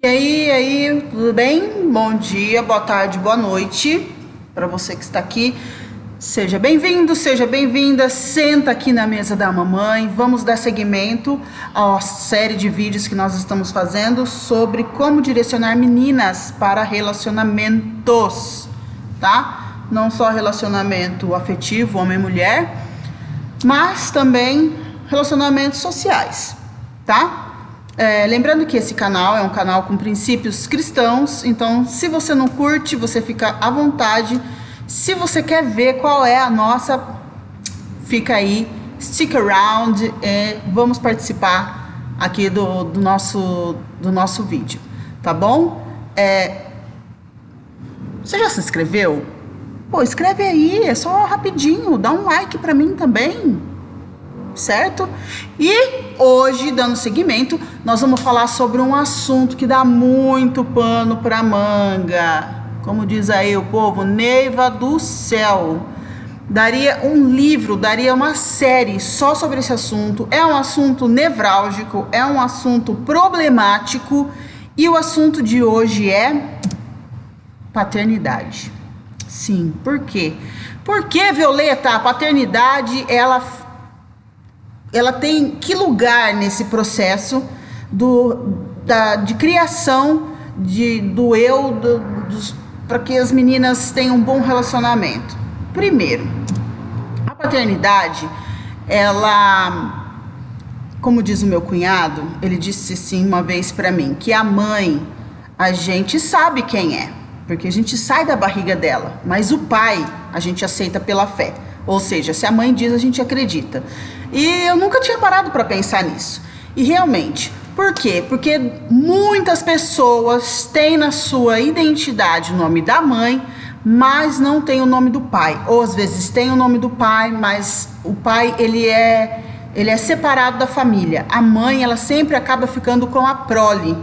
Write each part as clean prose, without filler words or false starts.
E aí, tudo bem? Bom dia, boa tarde, boa noite para você que está aqui. Seja bem-vindo, seja bem-vinda. Senta aqui na mesa da mamãe. Vamos dar seguimento à série de vídeos que nós estamos fazendo sobre como direcionar meninas para relacionamentos, tá? Não só relacionamento afetivo, homem e mulher, mas também relacionamentos sociais, tá? Lembrando que esse canal é um canal com princípios cristãos, então se você não curte, você fica à vontade. Se você quer ver qual é a nossa, fica aí, stick around, vamos participar aqui do nosso vídeo, tá bom? Você já se inscreveu? Pô, escreve aí, é só rapidinho, dá um like pra mim também. Certo? E hoje, dando seguimento, nós vamos falar sobre um assunto que dá muito pano para manga. Como diz aí o povo, Neiva do céu. Daria um livro, daria uma série só sobre esse assunto. É um assunto nevrálgico, é um assunto problemático. E o assunto de hoje é paternidade. Sim, por quê? Porque, Violeta, a paternidade, ela tem que lugar nesse processo de criação do eu, para que as meninas tenham um bom relacionamento. Primeiro, a paternidade, ela, como diz o meu cunhado, ele disse assim uma vez para mim, que a mãe, a gente sabe quem é, porque a gente sai da barriga dela, mas o pai a gente aceita pela fé. Ou seja, se a mãe diz, a gente acredita. E eu nunca tinha parado para pensar nisso. E realmente, por quê? Porque muitas pessoas têm na sua identidade o nome da mãe, mas não tem o nome do pai. Ou às vezes tem o nome do pai, mas o pai ele é separado da família. A mãe, ela sempre acaba ficando com a prole.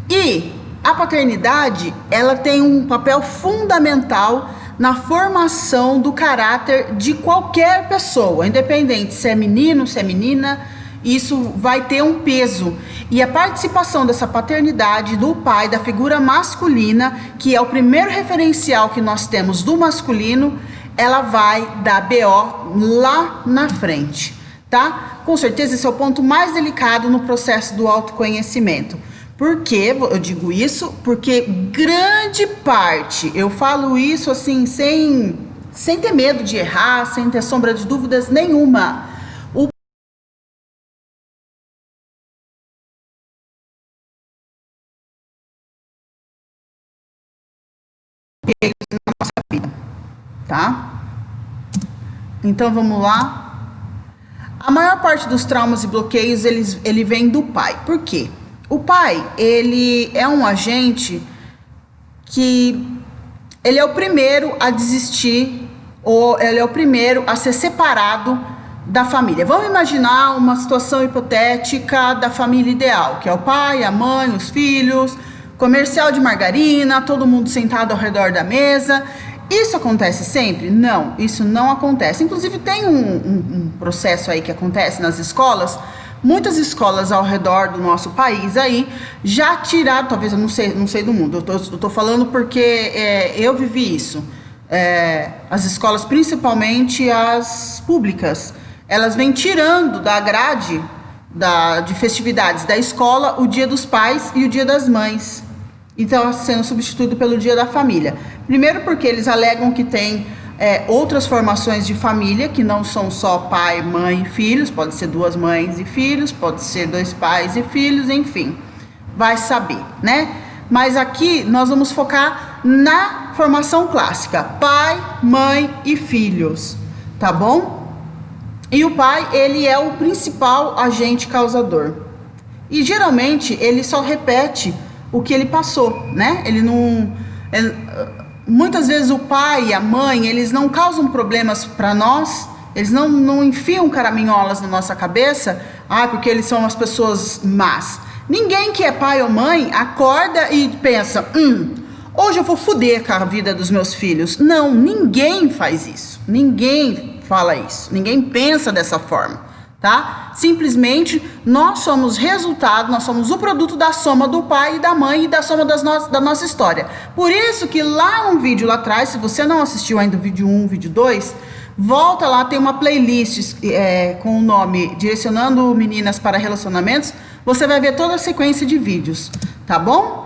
E a paternidade, ela tem um papel fundamental na formação do caráter de qualquer pessoa, independente se é menino, se é menina, isso vai ter um peso. E a participação dessa paternidade do pai, da figura masculina, que é o primeiro referencial que nós temos do masculino, ela vai dar BO lá na frente, tá? Com certeza esse é o ponto mais delicado no processo do autoconhecimento. Por que eu digo isso? Porque grande parte, eu falo isso assim, sem ter medo de errar, sem ter sombra de dúvidas nenhuma. Na nossa vida, tá? Então vamos lá. A maior parte dos traumas e bloqueios, ele vem do pai. Por quê? O pai, ele é um agente que ele é o primeiro a desistir, ou ele é o primeiro a ser separado da família. Vamos imaginar uma situação hipotética da família ideal, que é o pai, a mãe, os filhos, comercial de margarina, todo mundo sentado ao redor da mesa. Isso acontece sempre? Não, isso não acontece. Inclusive tem um processo aí que acontece nas escolas. Muitas escolas ao redor do nosso país aí já tiraram, talvez eu não sei do mundo, eu tô falando porque eu vivi isso. As escolas, principalmente as públicas, elas vêm tirando da grade de festividades da escola o Dia dos Pais e o Dia das Mães. Então, sendo substituído pelo Dia da Família. Primeiro porque eles alegam que tem outras formações de família, que não são só pai, mãe e filhos, pode ser duas mães e filhos, pode ser dois pais e filhos, enfim, vai saber, né? Mas aqui nós vamos focar na formação clássica, pai, mãe e filhos, tá bom? E o pai, ele é o principal agente causador. E geralmente ele só repete o que ele passou, né? Ele não... Muitas vezes o pai e a mãe, eles não causam problemas para nós, eles não enfiam caraminholas na nossa cabeça, porque eles são umas pessoas más. Ninguém que é pai ou mãe acorda e pensa, hoje eu vou foder com a vida dos meus filhos. Não, ninguém faz isso, ninguém fala isso, ninguém pensa dessa forma, tá? Simplesmente nós somos resultado, nós somos o produto da soma do pai e da mãe e da soma da nossa história. Por isso que lá um vídeo lá atrás, se você não assistiu ainda o vídeo 1, vídeo 2, volta lá, tem uma playlist com o nome Direcionando Meninas para Relacionamentos, você vai ver toda a sequência de vídeos, tá bom?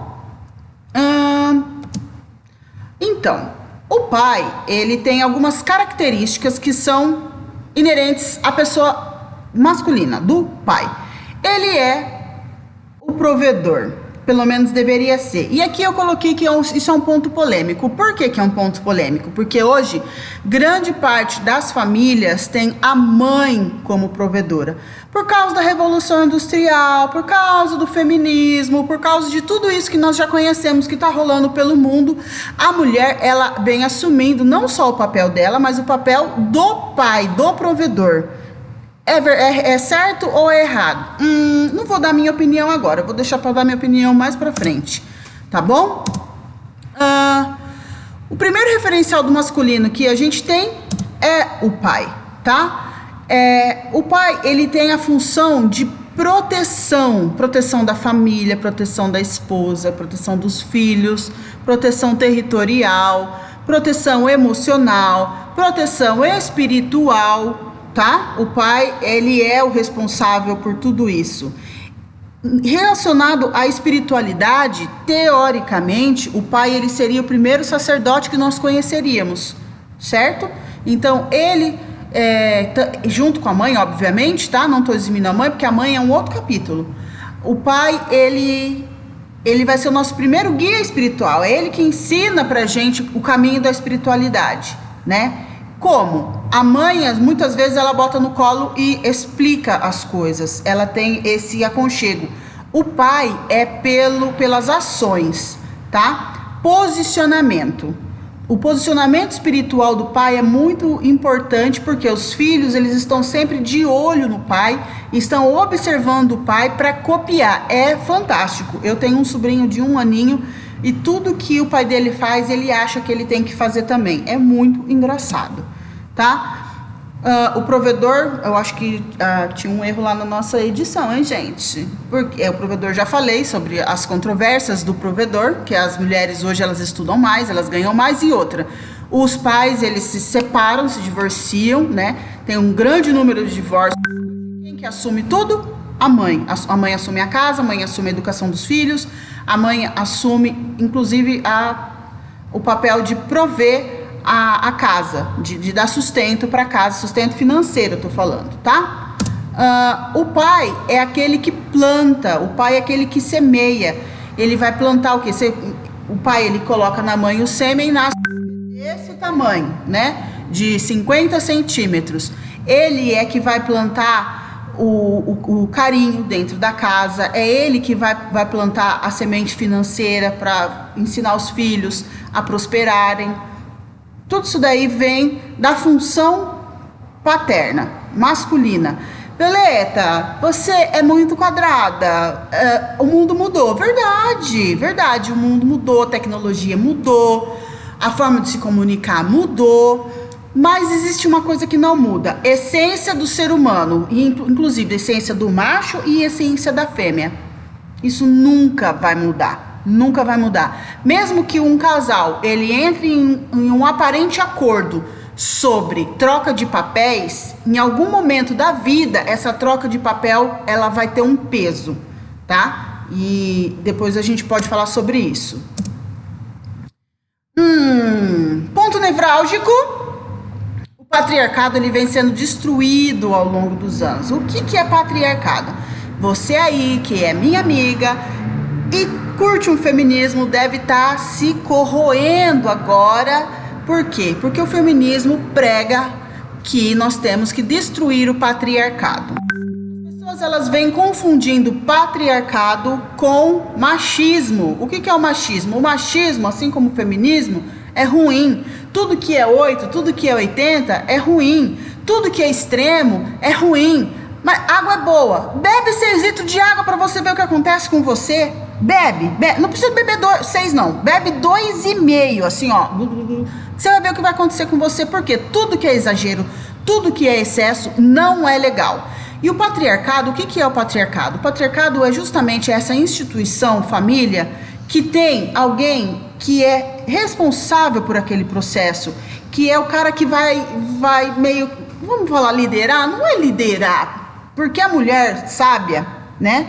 Então, o pai, ele tem algumas características que são inerentes à pessoa masculina, do pai. Ele é o provedor, pelo menos deveria ser. E aqui eu coloquei que isso é um ponto polêmico. Por que é um ponto polêmico? Porque hoje, grande parte das famílias tem a mãe como provedora. Por causa da Revolução Industrial, por causa do feminismo, por causa de tudo isso que nós já conhecemos que está rolando pelo mundo, a mulher, ela vem assumindo não só o papel dela, mas o papel do pai, do provedor. É certo ou é errado? Não vou dar minha opinião agora. Vou deixar para dar minha opinião mais para frente. Tá bom? O primeiro referencial do masculino que a gente tem é o pai, tá? O pai, ele tem a função de proteção. Proteção da família, proteção da esposa, proteção dos filhos, proteção territorial, proteção emocional, proteção espiritual, tá? O pai, ele é o responsável por tudo isso. Relacionado à espiritualidade, teoricamente, o pai, ele seria o primeiro sacerdote que nós conheceríamos, certo? Então, ele, junto com a mãe, obviamente, tá? Não estou eximindo a mãe, porque a mãe é um outro capítulo. O pai, ele vai ser o nosso primeiro guia espiritual. É ele que ensina pra gente o caminho da espiritualidade, né? Como? A mãe, muitas vezes, ela bota no colo e explica as coisas. Ela tem esse aconchego. O pai é pelas ações, tá? Posicionamento. O posicionamento espiritual do pai é muito importante, porque os filhos, eles estão sempre de olho no pai, estão observando o pai para copiar. É fantástico. Eu tenho um sobrinho de 1 aninho e tudo que o pai dele faz, ele acha que ele tem que fazer também. É muito engraçado, tá? O provedor, eu acho que tinha um erro lá na nossa edição, hein, gente? Porque o provedor, já falei sobre as controvérsias do provedor, que as mulheres hoje elas estudam mais, elas ganham mais, e outra. Os pais, eles se separam, se divorciam, né? Tem um grande número de divórcios. Quem que assume tudo? A mãe. A mãe assume a casa, a mãe assume a educação dos filhos, a mãe assume, inclusive, o papel de prover a casa, de dar sustento para a casa, sustento financeiro, eu tô falando, tá? O pai é aquele que planta, o pai é aquele que semeia. Ele vai plantar o quê? O pai, ele coloca na mãe o sêmen, nasce desse tamanho, né? De 50 centímetros. Ele é que vai plantar o carinho dentro da casa, é ele que vai plantar a semente financeira para ensinar os filhos a prosperarem. Tudo isso daí vem da função paterna, masculina. Violeta, você é muito quadrada, o mundo mudou. Verdade, verdade, o mundo mudou, a tecnologia mudou, a forma de se comunicar mudou, mas existe uma coisa que não muda: essência do ser humano, inclusive essência do macho e essência da fêmea. Isso nunca vai mudar. Nunca vai mudar. Mesmo que um casal ele entre em um aparente acordo sobre troca de papéis, em algum momento da vida essa troca de papel ela vai ter um peso, tá? E depois a gente pode falar sobre isso. Ponto nevrálgico: o patriarcado ele vem sendo destruído ao longo dos anos. O que é patriarcado? Você aí que é minha amiga e curte um feminismo deve estar se corroendo agora. Por quê? Porque o feminismo prega que nós temos que destruir o patriarcado. As pessoas, elas vêm confundindo patriarcado com machismo. O que é o machismo? O machismo, assim como o feminismo, é ruim. Tudo que é 8, tudo que é 80 é ruim. Tudo que é extremo é ruim. Mas água é boa. Bebe 6 litros de água para você ver o que acontece com você. Bebe. Não precisa beber 6 não. Bebe 2,5, assim, ó. Você vai ver o que vai acontecer com você, porque tudo que é exagero, tudo que é excesso não é legal. E o patriarcado, o que que é o patriarcado? O patriarcado é justamente essa instituição, família, que tem alguém que é responsável por aquele processo, que é o cara que vai meio, vamos falar liderar? Não é liderar, porque a mulher sábia, né?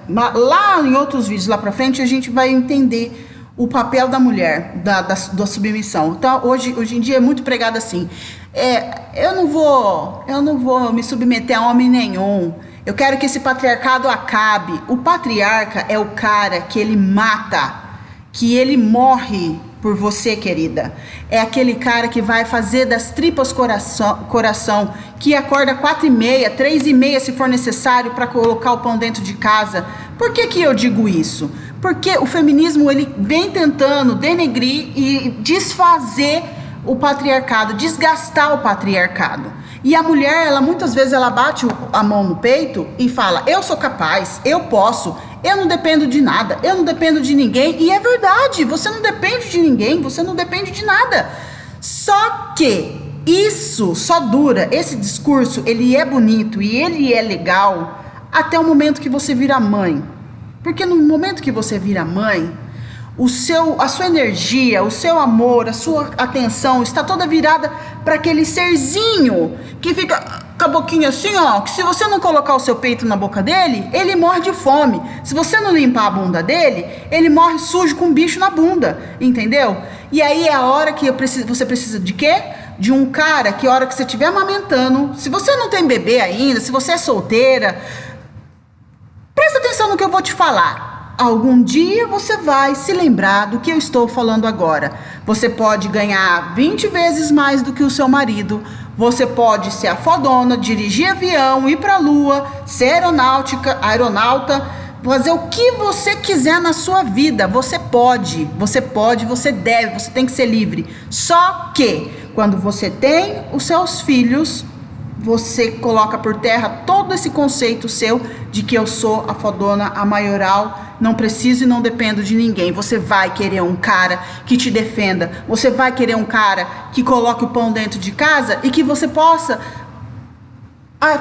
Lá em outros vídeos lá pra frente a gente vai entender o papel da mulher, da submissão. Então hoje em dia é muito pregado assim, eu não vou me submeter a homem nenhum, eu quero que esse patriarcado acabe. O patriarca é o cara que ele mata, que ele morre por você, querida. É aquele cara que vai fazer das tripas coração, que acorda 4h30, 3h30 se for necessário para colocar o pão dentro de casa. Por que eu digo isso? Porque o feminismo ele vem tentando denegrir e desfazer o patriarcado, desgastar o patriarcado. E a mulher, ela muitas vezes ela bate a mão no peito e fala: eu sou capaz, eu posso, eu não dependo de nada, eu não dependo de ninguém. E é verdade, você não depende de ninguém, você não depende de nada. Só que isso só dura, esse discurso, ele é bonito e ele é legal até o momento que você vira mãe. Porque no momento que você vira mãe, a sua energia, o seu amor, a sua atenção está toda virada para aquele serzinho que fica com a boquinha assim, ó, que se você não colocar o seu peito na boca dele, ele morre de fome. Se você não limpar a bunda dele, ele morre sujo com um bicho na bunda, entendeu? E aí é a hora que você precisa de quê? De um cara que a hora que você estiver amamentando, se você não tem bebê ainda, se você é solteira, presta atenção no que eu vou te falar. Algum dia você vai se lembrar do que eu estou falando agora. Você pode ganhar 20 vezes mais do que o seu marido. Você pode ser a fodona, dirigir avião, ir pra lua, ser aeronauta, fazer o que você quiser na sua vida. Você pode, você deve, você tem que ser livre. Só que quando você tem os seus filhos, você coloca por terra todo esse conceito seu de que eu sou a fodona, a maioral, não preciso e não dependo de ninguém. Você vai querer um cara que te defenda, você vai querer um cara que coloque o pão dentro de casa e que você possa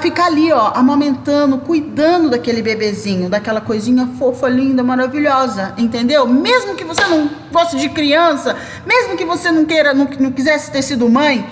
ficar ali, ó, amamentando, cuidando daquele bebezinho, daquela coisinha fofa, linda, maravilhosa, entendeu? Mesmo que você não goste de criança, mesmo que você não quisesse ter sido mãe,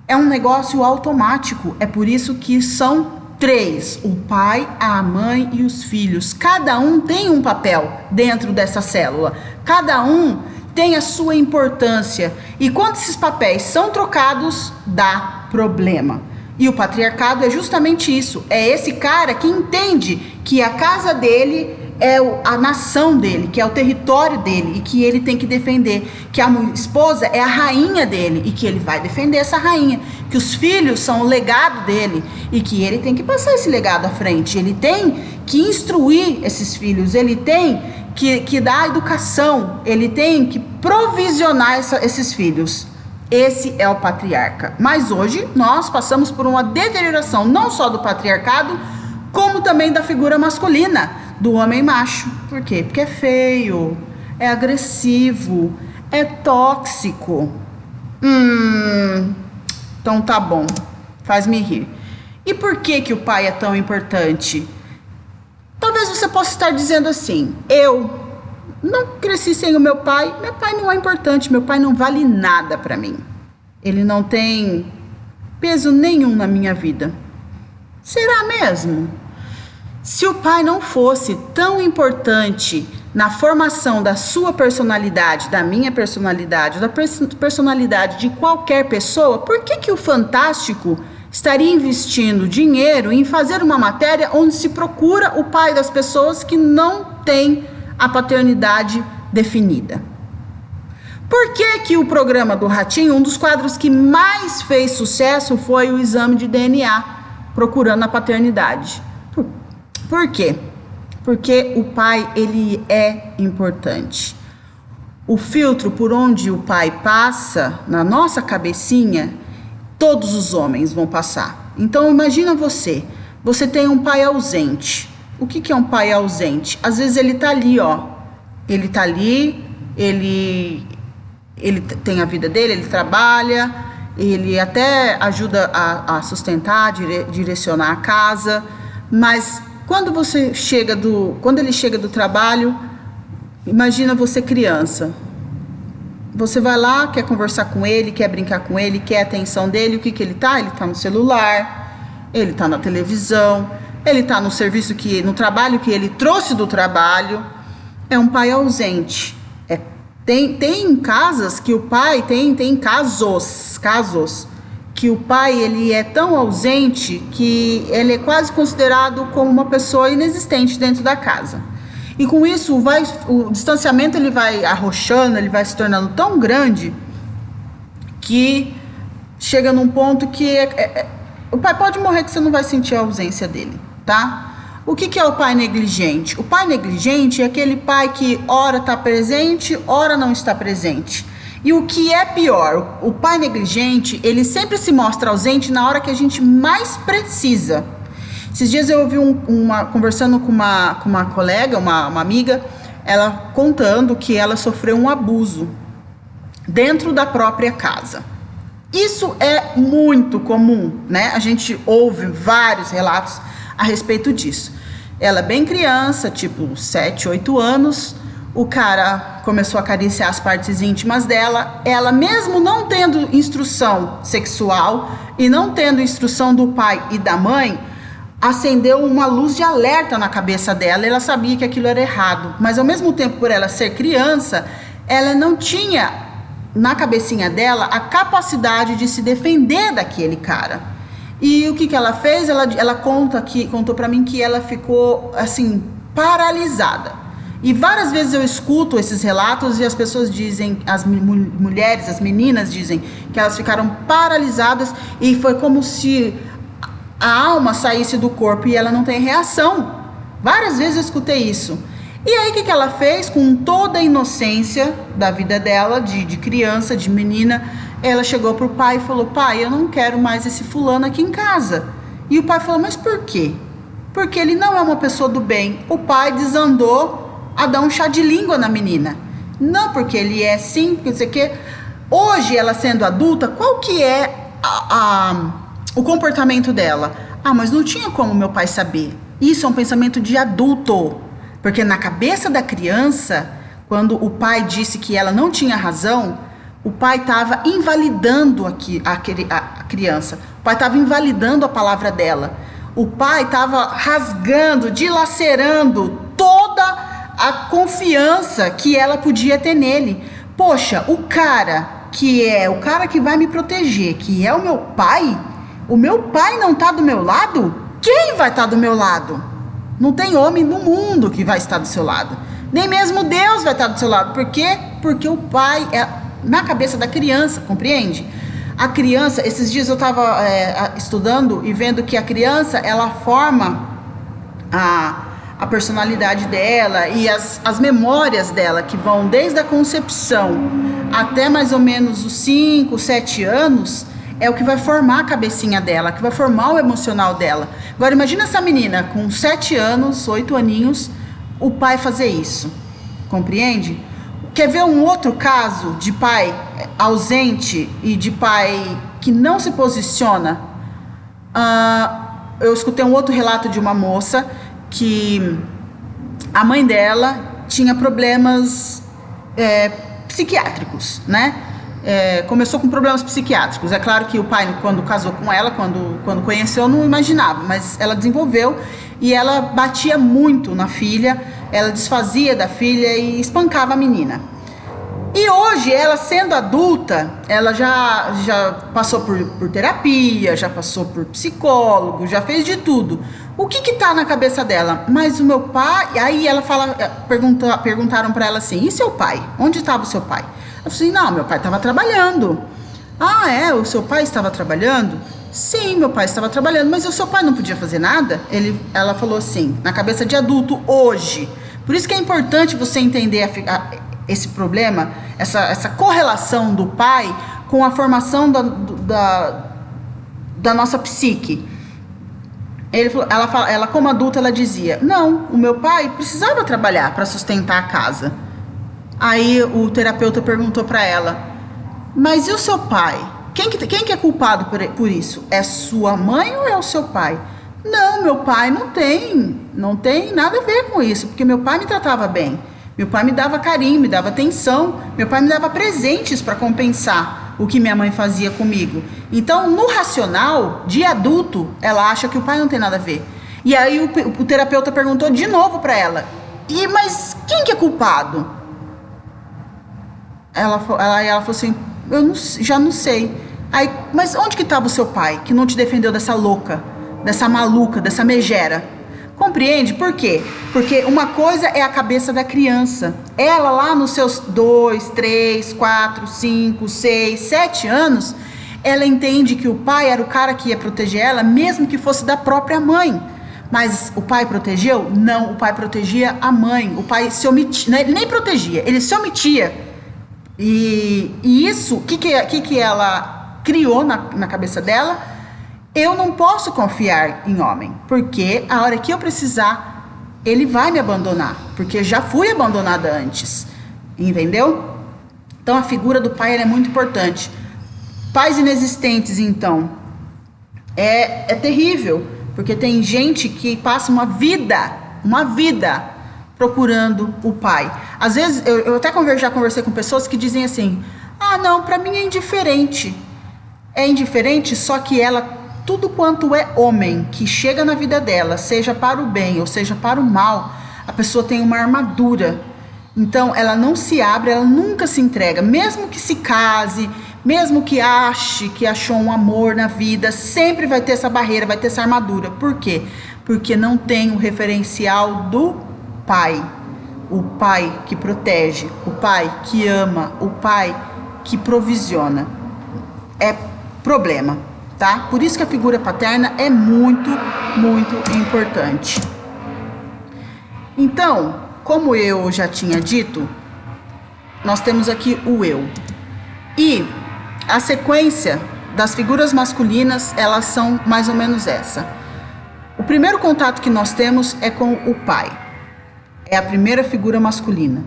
é um negócio automático. É por isso que são 3, o pai, a mãe e os filhos. Cada um tem um papel dentro dessa célula. Cada um tem a sua importância. E quando esses papéis são trocados, dá problema. E o patriarcado é justamente isso. É esse cara que entende que a casa dele é a nação dele, que é o território dele e que ele tem que defender, que a esposa é a rainha dele e que ele vai defender essa rainha, que os filhos são o legado dele e que ele tem que passar esse legado à frente, ele tem que instruir esses filhos, ele tem que dar educação, ele tem que provisionar esses filhos. Esse é o patriarca. Mas hoje nós passamos por uma deterioração não só do patriarcado, como também da figura masculina, do homem macho. Por quê? Porque é feio, é agressivo, é tóxico. Então tá bom, faz-me rir. E por que o pai é tão importante? Talvez você possa estar dizendo assim: eu não cresci sem o meu pai não é importante, meu pai não vale nada para mim. Ele não tem peso nenhum na minha vida. Será mesmo? Se o pai não fosse tão importante na formação da sua personalidade, da minha personalidade, da personalidade de qualquer pessoa, por que o Fantástico estaria investindo dinheiro em fazer uma matéria onde se procura o pai das pessoas que não tem a paternidade definida? Por que o programa do Ratinho, um dos quadros que mais fez sucesso foi o exame de DNA, procurando a paternidade? Por quê? Porque o pai, ele é importante. O filtro por onde o pai passa, na nossa cabecinha, todos os homens vão passar. Então imagina você tem um pai ausente. O que é um pai ausente? Às vezes ele tá ali, ó. Ele tá ali, ele tem a vida dele, ele trabalha, ele até ajuda a sustentar, direcionar a casa, mas quando ele chega do trabalho, imagina você criança. Você vai lá, quer conversar com ele, quer brincar com ele, quer a atenção dele, o que ele tá? Ele tá no celular, ele tá na televisão, ele tá no serviço no trabalho que ele trouxe do trabalho. É um pai ausente. Tem casas que o pai, tem casos que o pai ele é tão ausente que ele é quase considerado como uma pessoa inexistente dentro da casa. E com isso o distanciamento ele vai arrochando, ele vai se tornando tão grande que chega num ponto que o pai pode morrer que você não vai sentir a ausência dele, tá? O que é o pai negligente? O pai negligente é aquele pai que ora está presente, ora não está presente. E o que é pior, o pai negligente, ele sempre se mostra ausente na hora que a gente mais precisa. Esses dias eu ouvi conversando com uma colega, uma amiga, ela contando que ela sofreu um abuso dentro da própria casa. Isso é muito comum, né? A gente ouve vários relatos a respeito disso. Ela bem criança, tipo 7, 8 anos, o cara começou a acariciar as partes íntimas dela, ela mesmo não tendo instrução sexual e não tendo instrução do pai e da mãe, acendeu uma luz de alerta na cabeça dela. Ela sabia que aquilo era errado, mas ao mesmo tempo, por ela ser criança, ela não tinha na cabecinha dela a capacidade de se defender daquele cara. E o que ela fez? Ela contou pra mim que ela ficou assim paralisada. E várias vezes eu escuto esses relatos e as pessoas dizem, as mulheres, as meninas dizem que elas ficaram paralisadas e foi como se a alma saísse do corpo e ela não tem reação. Várias vezes eu escutei isso. E aí o que ela fez? Com toda a inocência da vida dela, de criança, de menina, ela chegou pro pai e falou: pai, eu não quero mais esse fulano aqui em casa. E o pai falou: mas por quê? Porque ele não é uma pessoa do bem. O pai desandou a dar um chá de língua na menina. Não, porque ele é sim, porque não sei o quê. Hoje, ela sendo adulta, qual que é o comportamento dela? Ah, mas não tinha como meu pai saber. Isso é um pensamento de adulto. Porque na cabeça da criança, quando o pai disse que ela não tinha razão, o pai estava invalidando a criança. O pai estava invalidando a palavra dela. O pai estava rasgando, dilacerando toda a confiança que ela podia ter nele. Poxa, o cara que vai me proteger, que é o meu pai não tá do meu lado? Quem vai estar do meu lado? Não tem homem no mundo que vai estar do seu lado. Nem mesmo Deus vai estar do seu lado. Por quê? Porque o pai é na cabeça da criança, compreende? A criança, esses dias eu estava estudando e vendo que a criança, ela forma a personalidade dela e as memórias dela, que vão desde a concepção até mais ou menos os 5, 7 anos, é o que vai formar a cabecinha dela, que vai formar o emocional dela. Agora imagina essa menina com 7 anos, 8 aninhos, o pai fazer isso, compreende? Quer ver um outro caso de pai ausente e de pai que não se posiciona? Eu escutei um outro relato de uma moça que a mãe dela tinha problemas psiquiátricos, né? Começou com problemas psiquiátricos. É claro que o pai, quando casou com ela, quando conheceu, não imaginava, mas ela desenvolveu e ela batia muito na filha, ela desfazia da filha e espancava a menina. E hoje, ela sendo adulta, ela já passou por terapia, já passou por psicólogo, já fez de tudo. O que tá na cabeça dela? Mas o meu pai... Aí ela perguntaram para ela assim: e seu pai? Onde estava o seu pai? Eu falei: não, meu pai estava trabalhando. Ah, é? O seu pai estava trabalhando? Sim, meu pai estava trabalhando, mas o seu pai não podia fazer nada? Ela falou assim, na cabeça de adulto, hoje. Por isso que é importante você entender esse problema, essa correlação do pai com a formação da nossa psique. Ela, como adulta, ela dizia: não, o meu pai precisava trabalhar para sustentar a casa. Aí o terapeuta perguntou para ela: mas e o seu pai? Quem que é culpado por isso? É sua mãe ou é o seu pai? Não, meu pai não tem nada a ver com isso, porque meu pai me tratava bem. Meu pai me dava carinho, me dava atenção, meu pai me dava presentes para compensar o que minha mãe fazia comigo. Então, no racional, de adulto, ela acha que o pai não tem nada a ver. E aí o terapeuta perguntou de novo para ela, mas quem que é culpado? Ela falou assim, já não sei. Aí, mas onde que estava o seu pai, que não te defendeu dessa louca, dessa maluca, dessa megera? Compreende? Por quê? Porque uma coisa é a cabeça da criança. Ela lá nos seus 2, 3, 4, 5, 6, 7 anos, ela entende que o pai era o cara que ia proteger ela, mesmo que fosse da própria mãe. Mas o pai protegeu? Não, o pai protegia a mãe. O pai se omitia, ele nem protegia, ele se omitia. E isso, o que ela criou na cabeça dela? Eu não posso confiar em homem, porque a hora que eu precisar, ele vai me abandonar, porque já fui abandonada antes, entendeu? Então a figura do pai é muito importante. Pais inexistentes, então, é terrível, porque tem gente que passa uma vida procurando o pai. Às vezes, eu até já conversei com pessoas que dizem assim, não, pra mim é indiferente. É indiferente, só que ela, tudo quanto é homem que chega na vida dela, seja para o bem ou seja para o mal, a pessoa tem uma armadura. Então, ela não se abre, ela nunca se entrega. Mesmo que se case, mesmo que ache que achou um amor na vida, sempre vai ter essa barreira, vai ter essa armadura. Por quê? Porque não tem o referencial do pai. O pai que protege, o pai que ama, o pai que provisiona. É problema, tá? Por isso que a figura paterna é muito, muito importante. Então, como eu já tinha dito, nós temos aqui o eu. E a sequência das figuras masculinas, elas são mais ou menos essa. O primeiro contato que nós temos é com o pai. É a primeira figura masculina.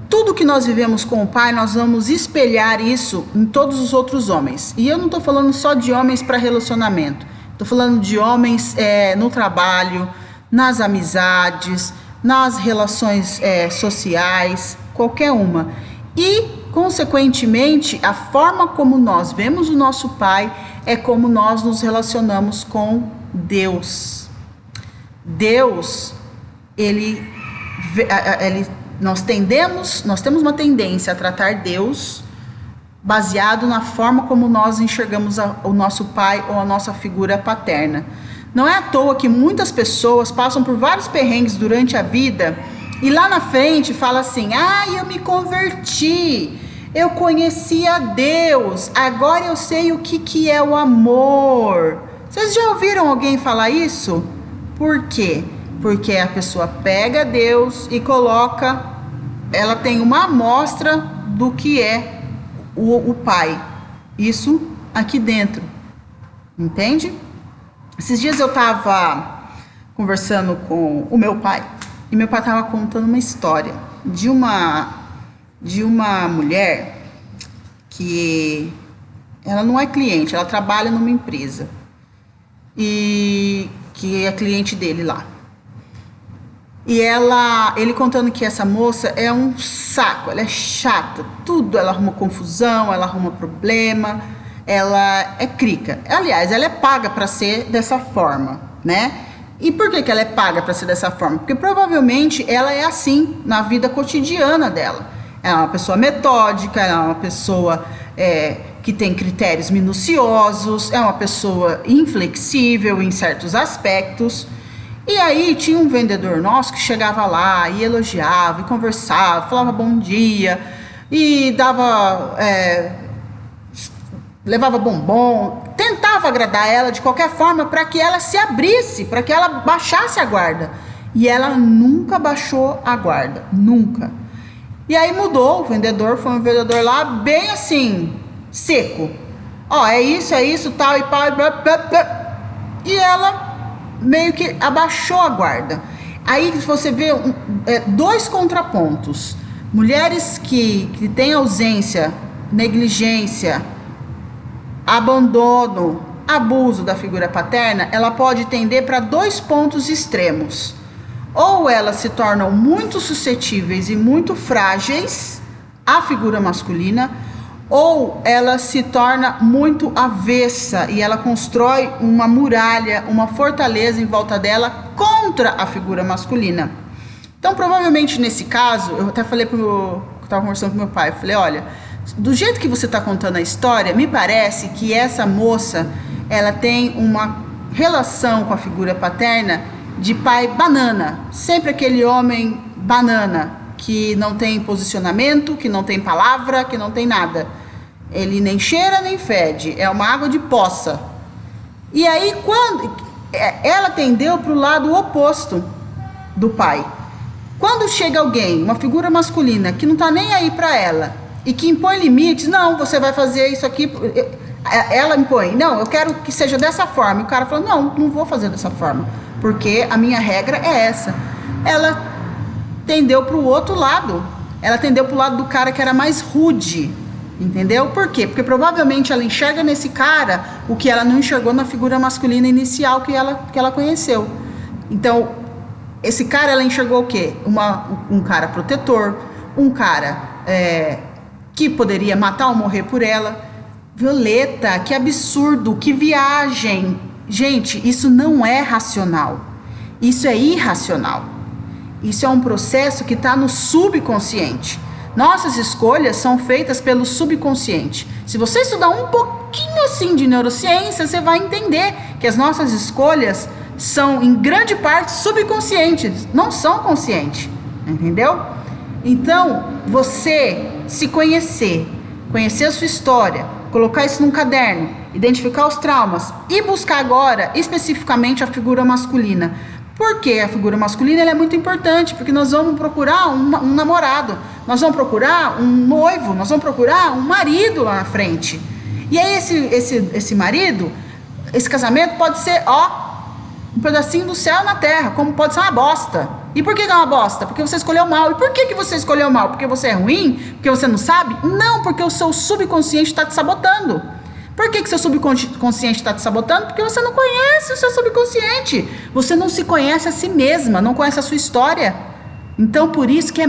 Tudo que nós vivemos com o pai, nós vamos espelhar isso em todos os outros homens. E eu não estou falando só de homens para relacionamento. Estou falando de homens no trabalho, nas amizades, nas relações sociais, qualquer uma. E, consequentemente, a forma como nós vemos o nosso pai é como nós nos relacionamos com Deus. Deus, nós temos uma tendência a tratar Deus baseado na forma como nós enxergamos o nosso pai ou a nossa figura paterna. Não é à toa que muitas pessoas passam por vários perrengues durante a vida e lá na frente fala assim, eu me converti, eu conheci a Deus, agora eu sei o que é o amor. Vocês já ouviram alguém falar isso? Por quê? Porque a pessoa pega Deus e coloca, ela tem uma amostra do que é o pai. Isso aqui dentro. Entende? Esses dias eu estava conversando com o meu pai e meu pai estava contando uma história de uma mulher que ela não é cliente, ela trabalha numa empresa e que é cliente dele lá. E ele contando que essa moça é um saco, ela é chata, tudo, ela arruma confusão, ela arruma problema, ela é crica. Aliás, ela é paga para ser dessa forma, né? E por que ela é paga para ser dessa forma? Porque provavelmente ela é assim na vida cotidiana dela. Ela é uma pessoa metódica, ela é uma pessoa que tem critérios minuciosos, é uma pessoa inflexível em certos aspectos. E aí tinha um vendedor nosso que chegava lá e elogiava, e conversava, falava bom dia, e levava bombom, tentava agradar ela de qualquer forma para que ela se abrisse, para que ela baixasse a guarda. E ela nunca baixou a guarda, nunca. E aí mudou, o vendedor foi um vendedor lá bem assim, seco. É isso, tal e pau, e ela meio que abaixou a guarda. Aí você vê dois contrapontos. Mulheres que têm ausência, negligência abandono, abuso da figura paterna, ela pode tender para dois pontos extremos. Ou elas se tornam muito suscetíveis e muito frágeis à figura masculina, ou ela se torna muito avessa e ela constrói uma muralha, uma fortaleza em volta dela contra a figura masculina. Então, provavelmente nesse caso, eu até falei eu estava conversando com meu pai, eu falei, olha, do jeito que você está contando a história, me parece que essa moça, ela tem uma relação com a figura paterna de pai banana, sempre aquele homem banana, que não tem posicionamento, que não tem palavra, que não tem nada. Ele nem cheira nem fede, é uma água de poça. E aí, quando ela tendeu para o lado oposto do pai. Quando chega alguém, uma figura masculina, que não está nem aí para ela, e que impõe limites, não, você vai fazer isso aqui, ela impõe, não, eu quero que seja dessa forma. E o cara fala, não vou fazer dessa forma, porque a minha regra é essa. Ela tendeu para o outro lado, ela tendeu para o lado do cara que era mais rude, entendeu? Por quê? Porque provavelmente ela enxerga nesse cara o que ela não enxergou na figura masculina inicial que ela conheceu. Então, esse cara, ela enxergou o quê? Um cara protetor, um cara que poderia matar ou morrer por ela. Violeta, que absurdo, que viagem. Gente, isso não é racional. Isso é irracional. Isso é um processo que está no subconsciente. Nossas escolhas são feitas pelo subconsciente. Se você estudar um pouquinho assim de neurociência, você vai entender que as nossas escolhas são, em grande parte, subconscientes, não são conscientes, entendeu? Então, você se conhecer a sua história, colocar isso num caderno, identificar os traumas e buscar agora, especificamente, a figura masculina. Por que a figura masculina ela é muito importante? Porque nós vamos procurar um namorado, nós vamos procurar um noivo, nós vamos procurar um marido lá na frente. E aí esse marido, esse casamento pode ser, um pedacinho do céu na terra, como pode ser uma bosta. E por que é uma bosta? Porque você escolheu mal. E por que você escolheu mal? Porque você é ruim? Porque você não sabe? Não, porque o seu subconsciente está te sabotando. Por que seu subconsciente está te sabotando? Porque você não conhece o seu subconsciente. Você não se conhece a si mesma, não conhece a sua história. Então, por isso que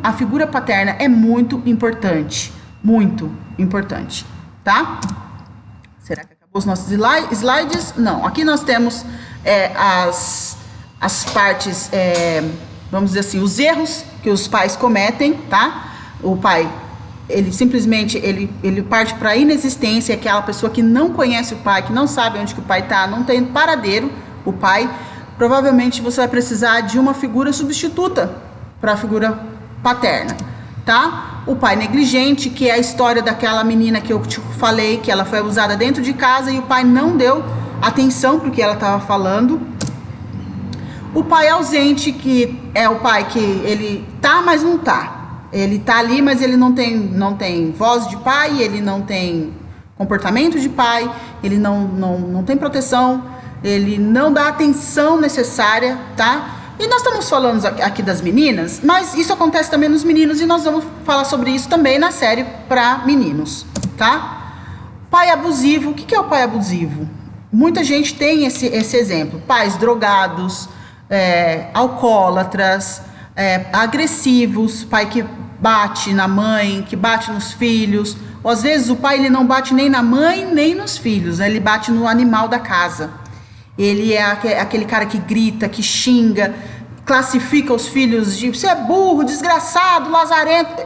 a figura paterna é muito importante. Muito importante, tá? Será que acabou os nossos slides? Não, aqui nós temos as partes, vamos dizer assim, os erros que os pais cometem, tá? O pai, ele simplesmente, ele parte para a inexistência, aquela pessoa que não conhece o pai, que não sabe onde que o pai está, não tem paradeiro, o pai. Provavelmente você vai precisar de uma figura substituta para a figura paterna, tá? O pai negligente, que é a história daquela menina que eu te falei, que ela foi abusada dentro de casa e o pai não deu atenção para o que ela estava falando. O pai ausente, que é o pai que ele tá, mas não tá. Ele tá ali, mas ele não tem voz de pai, ele não tem comportamento de pai, ele não tem proteção, ele não dá a atenção necessária, tá? E nós estamos falando aqui das meninas, mas isso acontece também nos meninos e nós vamos falar sobre isso também na série para meninos, tá? Pai abusivo, o que é o pai abusivo? Muita gente tem esse exemplo, pais drogados, alcoólatras, agressivos, pai que bate na mãe, que bate nos filhos, ou às vezes o pai ele não bate nem na mãe nem nos filhos, né? Ele bate no animal da casa. Ele é aquele cara que grita, que xinga, classifica os filhos de você é burro, desgraçado, lazarento,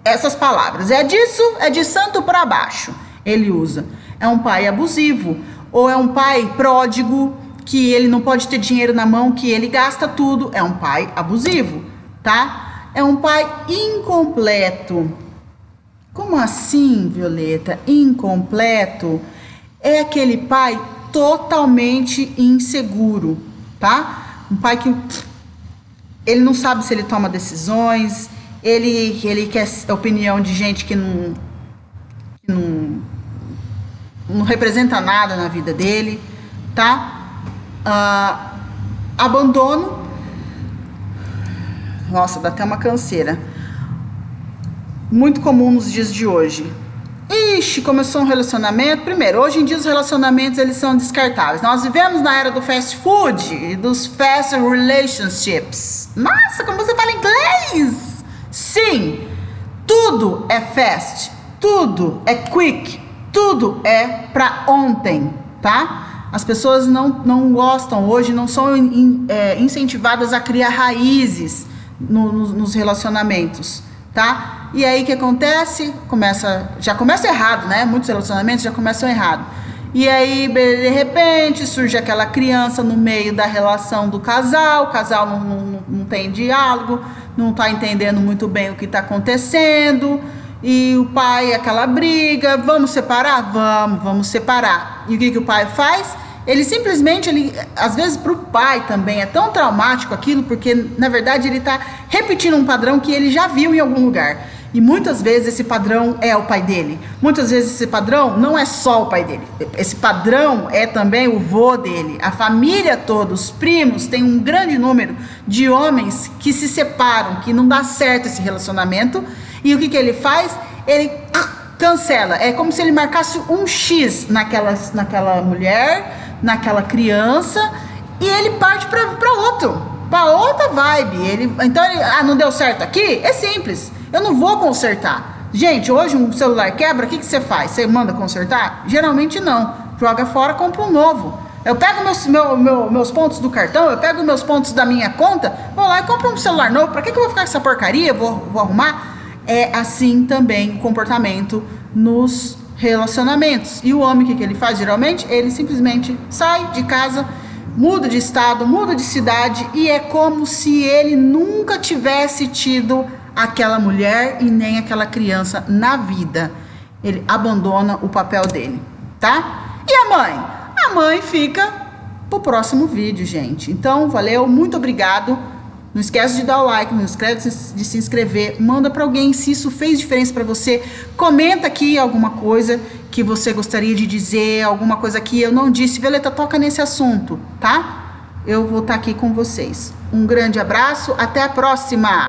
essas palavras, é de santo para baixo, ele usa. É um pai abusivo, ou é um pai pródigo, que ele não pode ter dinheiro na mão, que ele gasta tudo, é um pai abusivo, tá? É um pai incompleto. Como assim, Violeta? Incompleto? É aquele pai totalmente inseguro, tá? Um pai que ele não sabe se ele toma decisões, ele quer a opinião de gente que não representa nada na vida dele, tá? Abandono, nossa, dá até uma canseira, muito comum nos dias de hoje. Ixi, começou um relacionamento. Primeiro, hoje em dia os relacionamentos eles são descartáveis. Nós vivemos na era do fast food e dos fast relationships. Nossa, como você fala inglês? Sim, tudo é fast, tudo é quick, tudo é pra ontem, tá? As pessoas não gostam hoje, não são incentivadas a criar raízes nos relacionamentos, tá? E aí o que acontece? Já começa errado, né? Muitos relacionamentos já começam errado. E aí, de repente, surge aquela criança no meio da relação do casal. O casal não tem diálogo, não está entendendo muito bem o que está acontecendo. E o pai, aquela briga, vamos separar? Vamos separar. E o que o pai faz? Ele simplesmente, às vezes para o pai também é tão traumático aquilo, porque na verdade ele está repetindo um padrão que ele já viu em algum lugar. E muitas vezes esse padrão é o pai dele. Muitas vezes esse padrão não é só o pai dele. Esse padrão é também o vô dele. A família toda, os primos, tem um grande número de homens que se separam, que não dá certo esse relacionamento. E o que ele faz? Ele cancela. É como se ele marcasse um X naquela mulher, naquela criança, e ele parte para outra vibe. Não deu certo aqui? É simples. Eu não vou consertar. Gente, hoje um celular quebra, o que você faz? Você manda consertar? Geralmente não. Joga fora, compra um novo. Eu pego meus pontos do cartão, eu pego meus pontos da minha conta, vou lá e compro um celular novo. Pra que eu vou ficar com essa porcaria? Vou arrumar? É assim também o comportamento nos relacionamentos. E o homem, o que ele faz geralmente? Ele simplesmente sai de casa, muda de estado, muda de cidade, e é como se ele nunca tivesse tido aquela mulher e nem aquela criança na vida. Ele abandona o papel dele, tá? E a mãe? A mãe fica pro próximo vídeo, gente. Então, valeu, muito obrigado. Não esquece de dar o like, não esquece de se inscrever, manda para alguém se isso fez diferença para você. Comenta aqui alguma coisa que você gostaria de dizer, alguma coisa que eu não disse. Violeta, toca nesse assunto, tá? Eu vou estar aqui com vocês. Um grande abraço, até a próxima!